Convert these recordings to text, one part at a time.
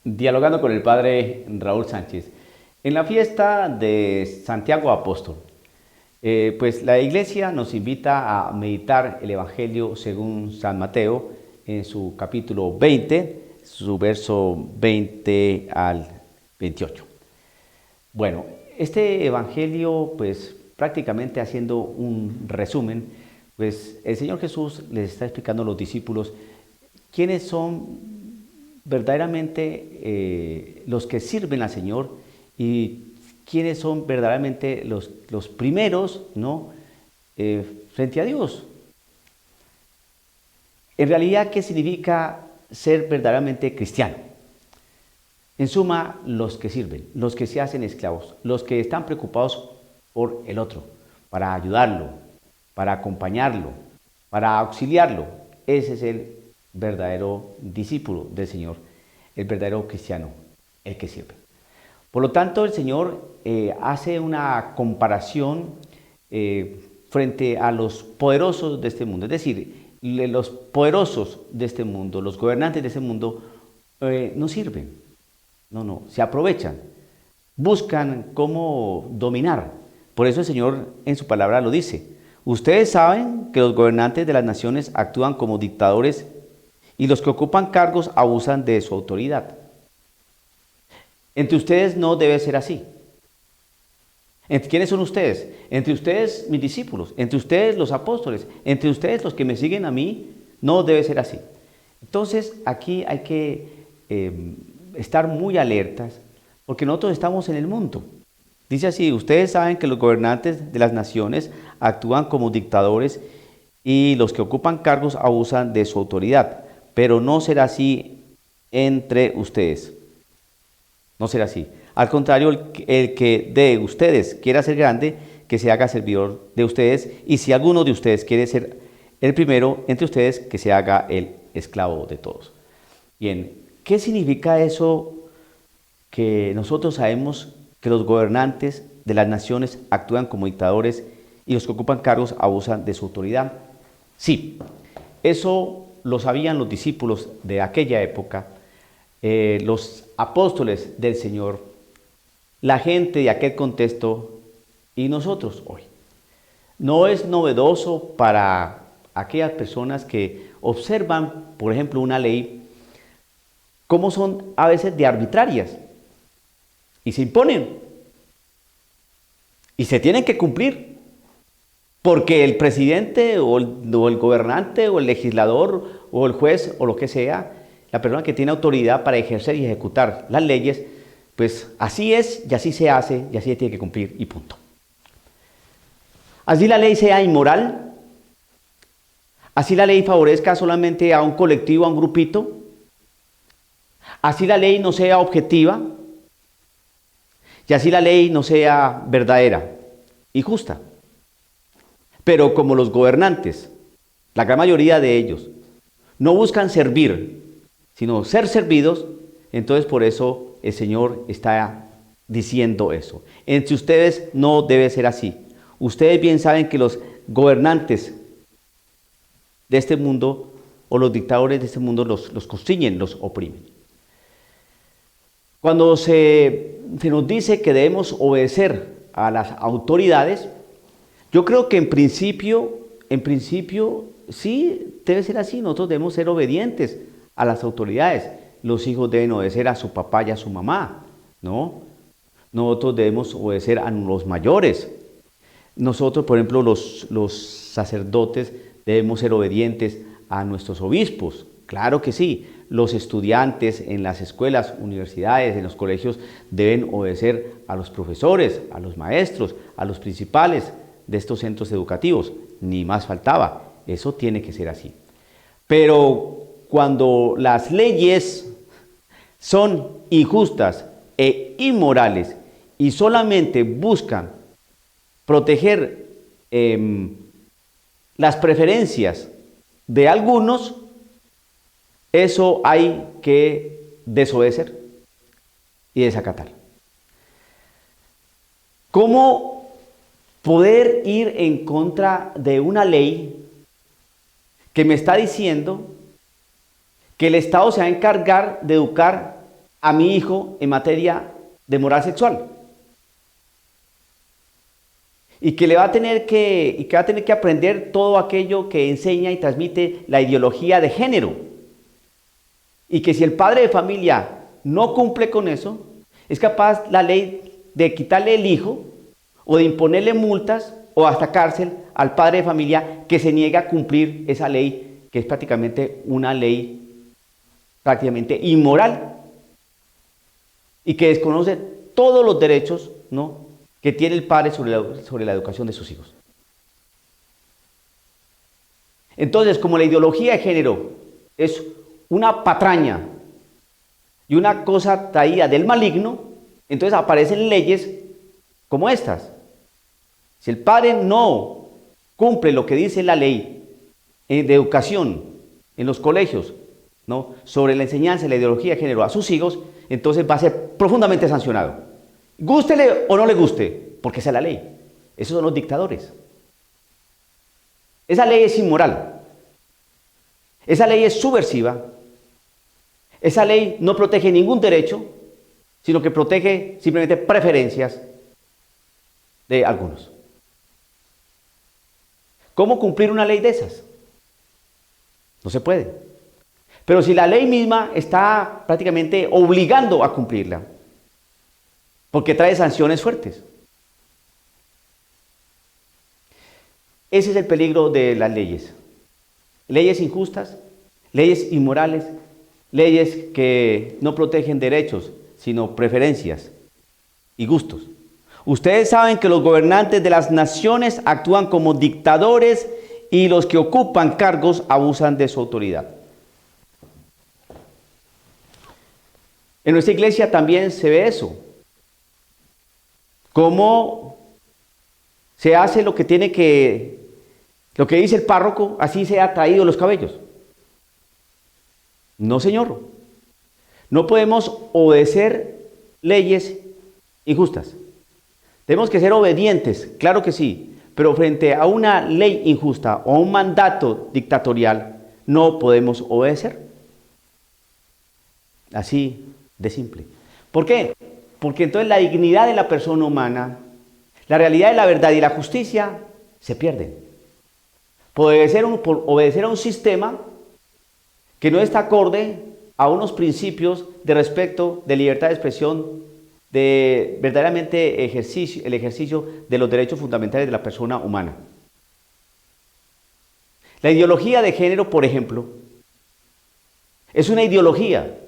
Dialogando con el padre Raúl Sánchez. En la fiesta de Santiago Apóstol, pues la iglesia nos invita a meditar el Evangelio según San Mateo en su capítulo 20, su verso 20 al 28. Bueno, este Evangelio, pues prácticamente haciendo un resumen, pues el Señor Jesús les está explicando a los discípulos quiénes son verdaderamente los que sirven al Señor y quiénes son verdaderamente los primeros, ¿no? Frente a Dios. En realidad, ¿qué significa ser verdaderamente cristiano? En suma, los que sirven, los que se hacen esclavos, los que están preocupados por el otro, para ayudarlo, para acompañarlo, para auxiliarlo. Ese es el verdadero discípulo del Señor, el verdadero cristiano, el que sirve. Por lo tanto, el Señor hace una comparación frente a los poderosos de este mundo. Es decir, los poderosos de este mundo, los gobernantes de este mundo, no sirven. No, se aprovechan. Buscan cómo dominar. Por eso el Señor en su palabra lo dice. Ustedes saben que los gobernantes de las naciones actúan como dictadores y los que ocupan cargos abusan de su autoridad. Entre ustedes no debe ser así. ¿Entre quiénes son ustedes? Entre ustedes mis discípulos, entre ustedes los apóstoles, entre ustedes los que me siguen a mí, no debe ser así. Entonces aquí hay que estar muy alertas porque nosotros estamos en el mundo. Dice así, ustedes saben que los gobernantes de las naciones actúan como dictadores y los que ocupan cargos abusan de su autoridad, pero no será así entre ustedes. No será así. Al contrario, el que de ustedes quiera ser grande, que se haga servidor de ustedes, y si alguno de ustedes quiere ser el primero entre ustedes, que se haga el esclavo de todos. Bien, ¿qué significa eso que nosotros sabemos que los gobernantes de las naciones actúan como dictadores y los que ocupan cargos abusan de su autoridad? Sí, eso lo sabían los discípulos de aquella época, los apóstoles del Señor, la gente de aquel contexto y nosotros hoy. No es novedoso para aquellas personas que observan, por ejemplo, una ley, cómo son a veces de arbitrarias y se imponen y se tienen que cumplir porque el presidente o el gobernante o el legislador o el juez o lo que sea, la persona que tiene autoridad para ejercer y ejecutar las leyes, pues así es y así se hace y así se tiene que cumplir y punto. Así la ley sea inmoral, así la ley favorezca solamente a un colectivo, a un grupito, así la ley no sea objetiva y así la ley no sea verdadera y justa. Pero como los gobernantes, la gran mayoría de ellos, no buscan servir, sino ser servidos, entonces por eso el Señor está diciendo eso. Entre ustedes no debe ser así. Ustedes bien saben que los gobernantes de este mundo o los dictadores de este mundo los constriñen, los oprimen. Cuando se nos dice que debemos obedecer a las autoridades, yo creo que en principio sí debe ser así. Nosotros debemos ser obedientes a las autoridades. Los hijos deben obedecer a su papá y a su mamá, ¿no? Nosotros debemos obedecer a los mayores. Nosotros, por ejemplo, los sacerdotes debemos ser obedientes a nuestros obispos. Claro que sí. Los estudiantes en las escuelas, universidades, en los colegios deben obedecer a los profesores, a los maestros, a los principales de estos centros educativos. Ni más faltaba. Eso tiene que ser así. Pero cuando las leyes son injustas e inmorales y solamente buscan proteger las preferencias de algunos, eso hay que desobedecer y desacatar. ¿Cómo poder ir en contra de una ley que me está diciendo que el Estado se va a encargar de educar a mi hijo en materia de moral sexual. Y que va a tener que aprender todo aquello que enseña y transmite la ideología de género. Y que si el padre de familia no cumple con eso, es capaz la ley de quitarle el hijo o de imponerle multas o hasta cárcel al padre de familia que se niega a cumplir esa ley, que es prácticamente una ley prácticamente inmoral y que desconoce todos los derechos, ¿no?, que tiene el padre sobre la educación de sus hijos. Entonces, como la ideología de género es una patraña y una cosa traída del maligno, entonces aparecen leyes como estas. Si el padre no cumple lo que dice la ley de educación en los colegios, ¿no?, sobre la enseñanza de la ideología de género a sus hijos, entonces va a ser profundamente sancionado. Gústele o no le guste, porque esa es la ley. Esos son los dictadores. Esa ley es inmoral. Esa ley es subversiva. Esa ley no protege ningún derecho, sino que protege simplemente preferencias de algunos. ¿Cómo cumplir una ley de esas? No se puede. Pero si la ley misma está prácticamente obligando a cumplirla, porque trae sanciones fuertes. Ese es el peligro de las leyes. Leyes injustas, leyes inmorales, leyes que no protegen derechos, sino preferencias y gustos. Ustedes saben que los gobernantes de las naciones actúan como dictadores y los que ocupan cargos abusan de su autoridad. En nuestra iglesia también se ve eso. Cómo se hace lo que dice el párroco, así se ha traído los cabellos. No, señor. No podemos obedecer leyes injustas. Tenemos que ser obedientes, claro que sí, pero frente a una ley injusta o a un mandato dictatorial, no podemos obedecer. Así de simple. ¿Por qué? Porque entonces la dignidad de la persona humana, la realidad de la verdad y la justicia se pierden. Por obedecer a un sistema que no está acorde a unos principios de respeto, de libertad de expresión, de verdaderamente el ejercicio de los derechos fundamentales de la persona humana. La ideología de género, por ejemplo, es una ideología.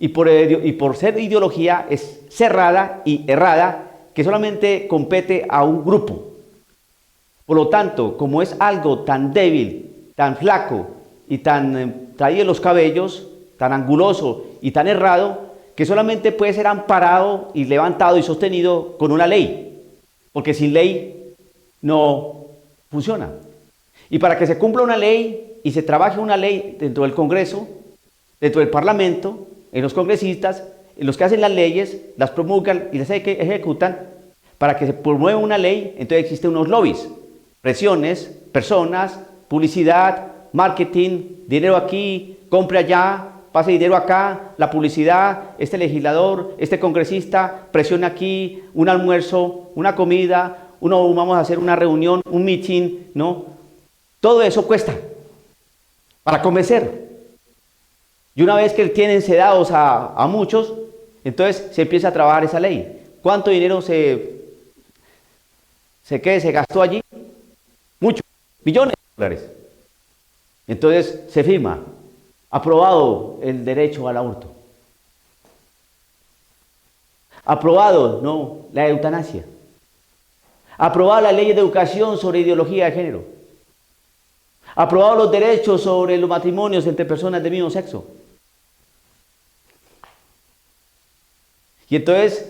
Y por ser ideología es cerrada y errada, que solamente compete a un grupo. Por lo tanto, como es algo tan débil, tan flaco y tan traído en los cabellos, tan anguloso y tan errado, que solamente puede ser amparado y levantado y sostenido con una ley, porque sin ley no funciona. Y para que se cumpla una ley y se trabaje una ley dentro del Congreso, dentro del Parlamento, en los congresistas, en los que hacen las leyes, las promulgan y las ejecutan, para que se promueva una ley, entonces existen unos lobbies, presiones, personas, publicidad, marketing, dinero aquí, compre allá, pase dinero acá, la publicidad, este legislador, este congresista, presiona aquí, un almuerzo, una comida, vamos a hacer una reunión, un meeting, ¿no? Todo eso cuesta para convencer. Y una vez que tienen sedados a muchos, entonces se empieza a trabajar esa ley. ¿Cuánto dinero se gastó allí? Mucho, millones de dólares. Entonces se firma, aprobado el derecho al aborto. Aprobado, no, la eutanasia. Aprobado la ley de educación sobre ideología de género. Aprobado los derechos sobre los matrimonios entre personas del mismo sexo. Y entonces,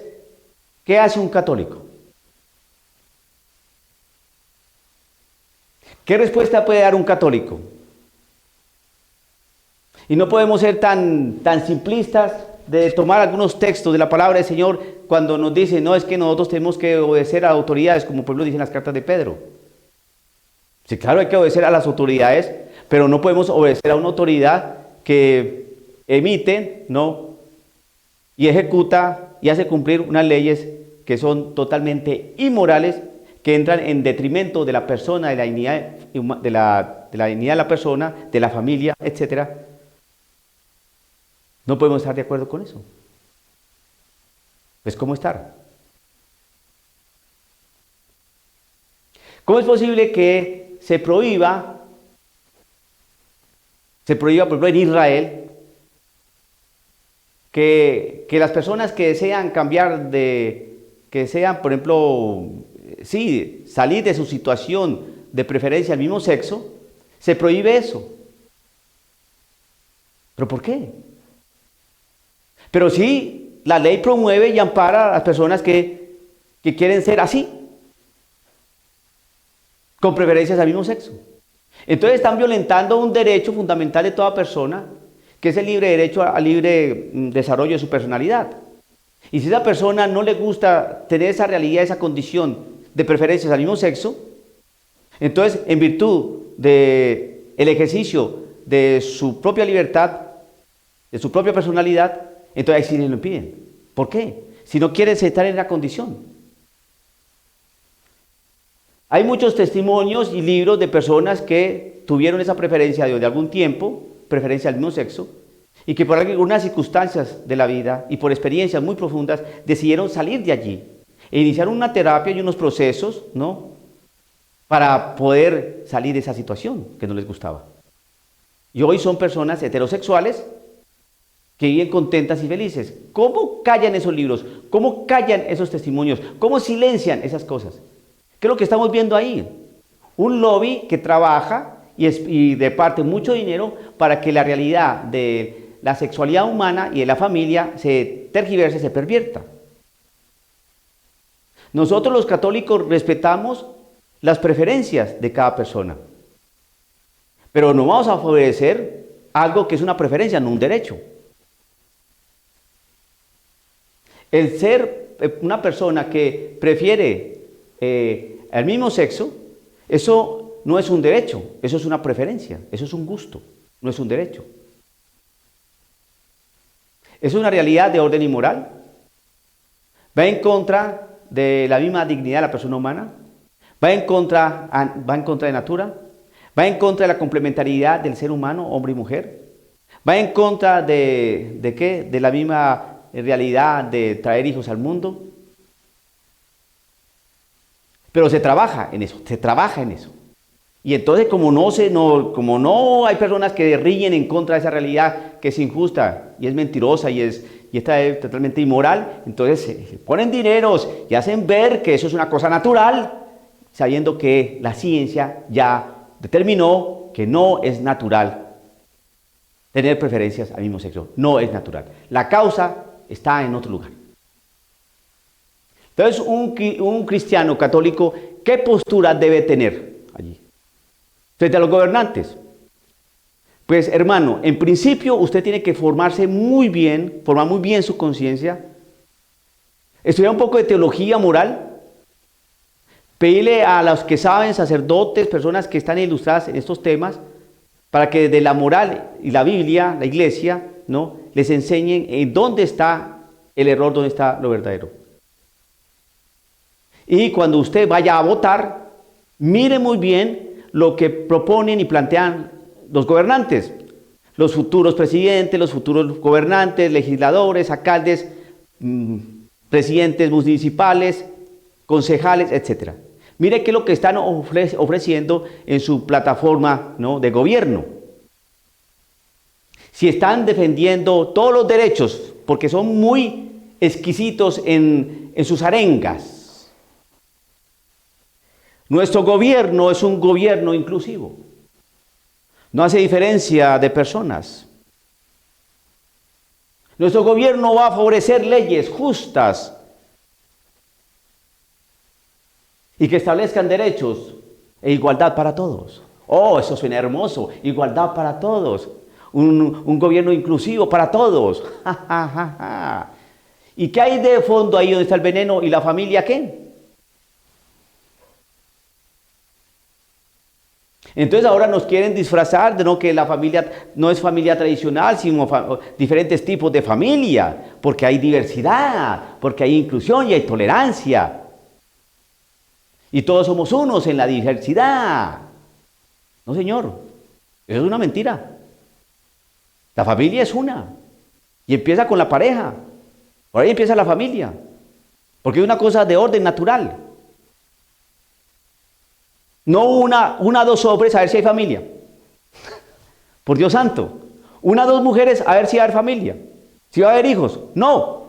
¿qué hace un católico? ¿Qué respuesta puede dar un católico? Y no podemos ser tan simplistas de tomar algunos textos de la palabra del Señor cuando nos dice, no, es que nosotros tenemos que obedecer a autoridades, como por ejemplo dicen las cartas de Pedro. Sí, claro, hay que obedecer a las autoridades, pero no podemos obedecer a una autoridad que emite, ¿no?, y ejecuta y hace cumplir unas leyes que son totalmente inmorales, que entran en detrimento de la persona, de la dignidad de la dignidad de la persona, de la familia, etc. No podemos estar de acuerdo con eso. Pues, ¿cómo estar? ¿Cómo es posible que se prohíba, por ejemplo, en Israel, que las personas que desean cambiar que desean, por ejemplo, sí, salir de su situación de preferencia al mismo sexo, se prohíbe eso? ¿Pero por qué? Pero sí, la ley promueve y ampara a las personas que quieren ser así, con preferencias al mismo sexo. Entonces están violentando un derecho fundamental de toda persona, que es el libre derecho al libre desarrollo de su personalidad. Y si a esa persona no le gusta tener esa realidad, esa condición de preferencias al mismo sexo, entonces, en virtud del ejercicio de su propia libertad, de su propia personalidad, entonces ahí sí le lo impiden. ¿Por qué? Si no quiere estar en la condición. Hay muchos testimonios y libros de personas que tuvieron esa preferencia de algún tiempo, preferencia al mismo sexo, y que por algunas circunstancias de la vida y por experiencias muy profundas decidieron salir de allí e iniciar una terapia y unos procesos, ¿no?, para poder salir de esa situación que no les gustaba. Y hoy son personas heterosexuales que viven contentas y felices. ¿Cómo callan esos libros? ¿Cómo callan esos testimonios? ¿Cómo silencian esas cosas? ¿Qué es lo que estamos viendo ahí? Un lobby que trabaja y departe mucho dinero para que la realidad de la sexualidad humana y de la familia se tergiverse, se pervierta. Nosotros los católicos respetamos las preferencias de cada persona, pero no vamos a favorecer algo que es una preferencia, no un derecho. El ser una persona que prefiere el mismo sexo, eso no es un derecho, eso es una preferencia, eso es un gusto, no es un derecho. Es una realidad de orden inmoral, va en contra de la misma dignidad de la persona humana, va en contra de natura, va en contra de la complementariedad del ser humano, hombre y mujer, va en contra ¿de qué? De la misma realidad de traer hijos al mundo. Pero se trabaja en eso, se trabaja en eso. Y entonces como no hay personas que riñen en contra de esa realidad que es injusta y es mentirosa y está totalmente inmoral, entonces se ponen dineros y hacen ver que eso es una cosa natural, sabiendo que la ciencia ya determinó que no es natural tener preferencias al mismo sexo, no es natural. La causa está en otro lugar. Entonces, un cristiano católico, ¿qué postura debe tener allí frente a los gobernantes? Pues, hermano, en principio usted tiene que formar muy bien su conciencia, estudiar un poco de teología moral, pedirle a los que saben, sacerdotes, personas que están ilustradas en estos temas, para que desde la moral y la Biblia, la iglesia, ¿no?, les enseñen en dónde está el error, dónde está lo verdadero. Y cuando usted vaya a votar, mire muy bien lo que proponen y plantean los gobernantes, los futuros presidentes, los futuros gobernantes, legisladores, alcaldes, presidentes municipales, concejales, etc. Mire qué es lo que están ofreciendo en su plataforma, ¿no?, de gobierno. Si están defendiendo todos los derechos, porque son muy exquisitos en sus arengas. Nuestro gobierno es un gobierno inclusivo. No hace diferencia de personas. Nuestro gobierno va a favorecer leyes justas y que establezcan derechos e igualdad para todos. Oh, eso suena hermoso. Igualdad para todos. Un gobierno inclusivo para todos. ¿Y qué hay de fondo ahí donde está el veneno y la familia qué? Entonces ahora nos quieren disfrazar de no que la familia no es familia tradicional, sino diferentes tipos de familia, porque hay diversidad, porque hay inclusión y hay tolerancia. Y todos somos unos en la diversidad. No, señor, eso es una mentira. La familia es una. Y empieza con la pareja. Por ahí empieza la familia. Porque es una cosa de orden natural. No una, dos hombres a ver si hay familia. Por Dios santo. Una, dos mujeres a ver si va a haber familia. Si va a haber hijos. No.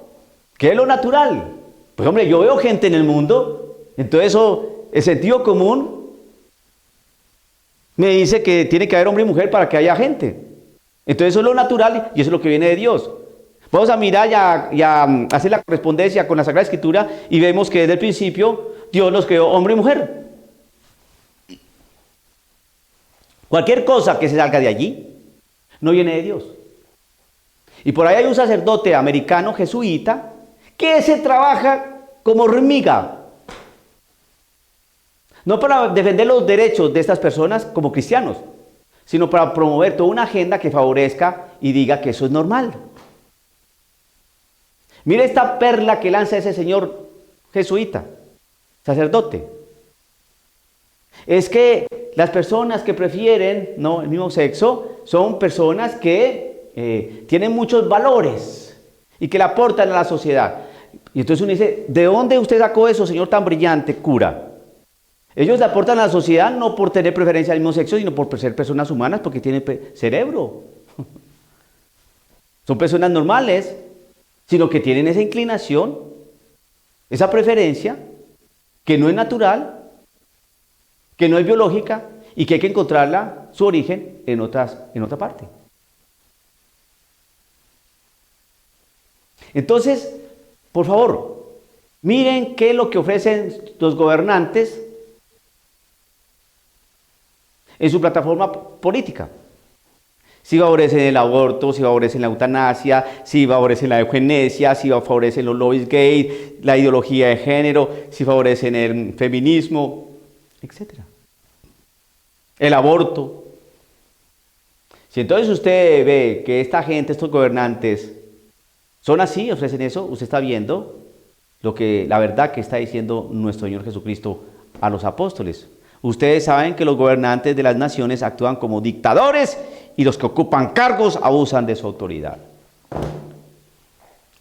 ¿Qué es lo natural? Pues hombre, yo veo gente en el mundo. Entonces eso, el sentido común me dice que tiene que haber hombre y mujer para que haya gente. Entonces eso es lo natural y eso es lo que viene de Dios. Vamos a mirar y a hacer la correspondencia con la Sagrada Escritura y vemos que desde el principio Dios los creó hombre y mujer. Cualquier cosa que se salga de allí no viene de Dios. Y por ahí hay un sacerdote americano jesuita que se trabaja como hormiga. No para defender los derechos de estas personas como cristianos, sino para promover toda una agenda que favorezca y diga que eso es normal. Mire esta perla que lanza ese señor jesuita, sacerdote. Es que las personas que prefieren el mismo sexo son personas que tienen muchos valores y que le aportan a la sociedad. Y entonces uno dice, ¿de dónde usted sacó eso, señor tan brillante, cura? Ellos le aportan a la sociedad no por tener preferencia al mismo sexo, sino por ser personas humanas, porque tienen cerebro. Son personas normales, sino que tienen esa inclinación, esa preferencia, que no es natural, que no es biológica y que hay que encontrarla, su origen, en otra parte. Entonces, por favor, miren qué es lo que ofrecen los gobernantes en su plataforma política. Si favorecen el aborto, si favorecen la eutanasia, si favorecen la eugenesia, si favorecen los lobbies gay, la ideología de género, si favorecen el feminismo, etc. El aborto. Si entonces usted ve que esta gente, estos gobernantes, son así, ofrecen eso, usted está viendo la verdad que está diciendo nuestro Señor Jesucristo a los apóstoles. Ustedes saben que los gobernantes de las naciones actúan como dictadores y los que ocupan cargos abusan de su autoridad.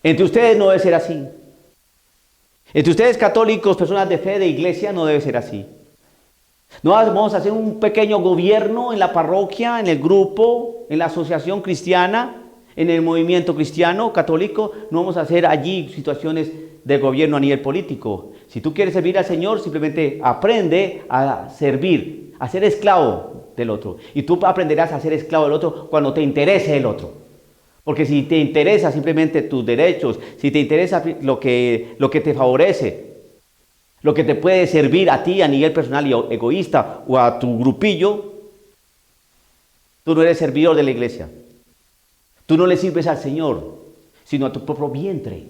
Entre ustedes no debe ser así. Entre ustedes católicos, personas de fe, de iglesia, no debe ser así. No vamos a hacer un pequeño gobierno en la parroquia, en el grupo, en la asociación cristiana, en el movimiento cristiano católico. No vamos a hacer allí situaciones de gobierno a nivel político. Si tú quieres servir al Señor, simplemente aprende a servir, a ser esclavo del otro. Y tú aprenderás a ser esclavo del otro cuando te interese el otro. Porque si te interesa simplemente tus derechos, si te interesa lo que te favorece, lo que te puede servir a ti a nivel personal y egoísta o a tu grupillo, tú no eres servidor de la iglesia. Tú no le sirves al Señor, sino a tu propio vientre.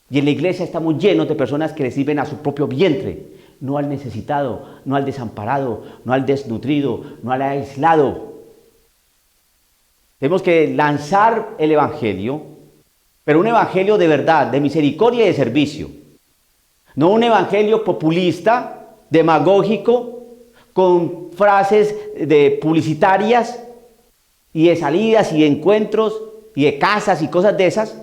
Y en la iglesia estamos llenos de personas que le sirven a su propio vientre, no al necesitado, no al desamparado, no al desnutrido, no al aislado. Tenemos que lanzar el evangelio, pero un evangelio de verdad, de misericordia y de servicio. No un evangelio populista, demagógico, con frases publicitarias y de salidas y de encuentros y de casas y cosas de esas.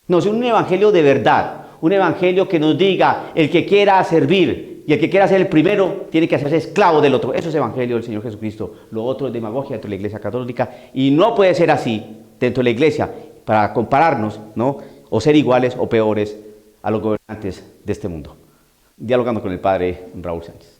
No, es un evangelio de verdad, un evangelio que nos diga, el que quiera servir y el que quiera ser el primero, tiene que hacerse esclavo del otro. Eso es evangelio del Señor Jesucristo. Lo otro es demagogia dentro de la iglesia católica y no puede ser así dentro de la iglesia para compararnos, ¿no? O ser iguales o peores a los gobernantes de este mundo. Dialogando con el padre Raúl Sánchez.